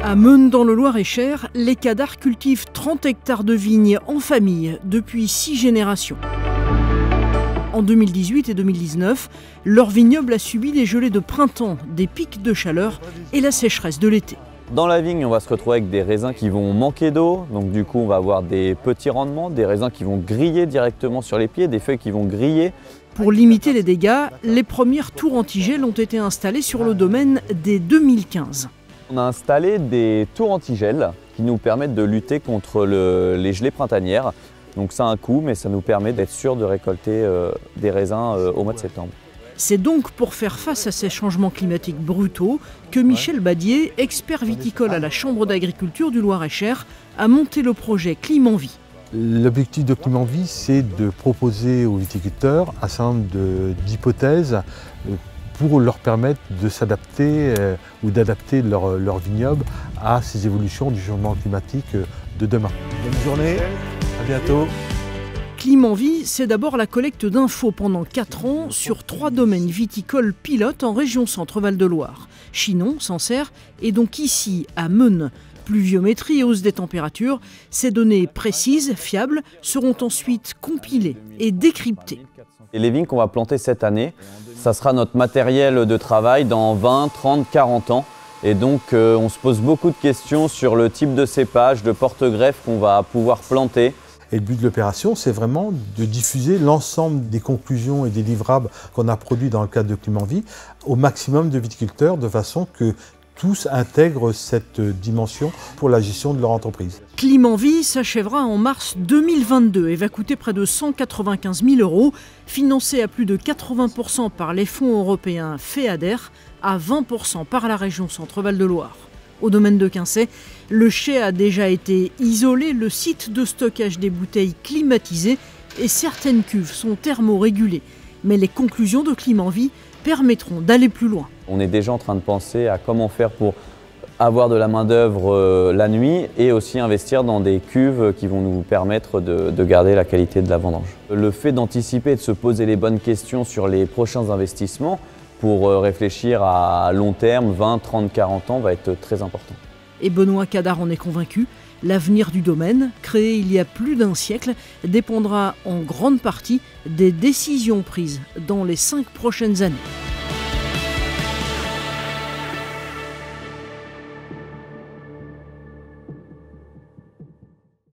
À Meusnes, dans le Loir-et-Cher, les Cadars cultivent 30 hectares de vignes en famille depuis 6 générations. En 2018 et 2019, leur vignoble a subi des gelées de printemps, des pics de chaleur et la sécheresse de l'été. Dans la vigne, on va se retrouver avec des raisins qui vont manquer d'eau, donc du coup on va avoir des petits rendements, des raisins qui vont griller directement sur les pieds, des feuilles qui vont griller. Pour limiter les dégâts, les premières tours antigel ont été installées sur le domaine dès 2015. On a installé des tours antigel qui nous permettent de lutter contre les gelées printanières. Donc ça a un coût, mais ça nous permet d'être sûr de récolter des raisins au mois de septembre. C'est donc pour faire face à ces changements climatiques brutaux que Michel Badier, expert viticole à la Chambre d'agriculture du Loir-et-Cher, a monté le projet Climenvie. L'objectif de Climenvie, c'est de proposer aux viticulteurs un certain nombre d'hypothèses pour leur permettre de s'adapter ou d'adapter leur vignoble à ces évolutions du changement climatique de demain. Bonne journée, à bientôt. Climenvie, c'est d'abord la collecte d'infos pendant 4 ans sur 3 domaines viticoles pilotes en région Centre-Val de Loire. Chinon, Sancerre et donc ici à Meusnes. Pluviométrie et hausse des températures, ces données précises, fiables, seront ensuite compilées et décryptées. Et les vignes qu'on va planter cette année, ça sera notre matériel de travail dans 20, 30, 40 ans. Et donc on se pose beaucoup de questions sur le type de cépage, de porte-greffe qu'on va pouvoir planter. Et le but de l'opération, c'est vraiment de diffuser l'ensemble des conclusions et des livrables qu'on a produits dans le cadre de Climenvie au maximum de viticulteurs, de façon que tous intègrent cette dimension pour la gestion de leur entreprise. Climenvie s'achèvera en mars 2022 et va coûter près de 195 000 €, financé à plus de 80% par les fonds européens FEADER, à 20% par la région Centre-Val de Loire. Au domaine de Quincey, le chai a déjà été isolé, le site de stockage des bouteilles climatisé et certaines cuves sont thermorégulées. Mais les conclusions de Climenvie permettront d'aller plus loin. On est déjà en train de penser à comment faire pour avoir de la main-d'œuvre la nuit et aussi investir dans des cuves qui vont nous permettre de garder la qualité de la vendange. Le fait d'anticiper et de se poser les bonnes questions sur les prochains investissements pour réfléchir à long terme, 20, 30, 40 ans, va être très important. Et Benoît Cadar en est convaincu, l'avenir du domaine, créé il y a plus d'un siècle, dépendra en grande partie des décisions prises dans les 5 prochaines années.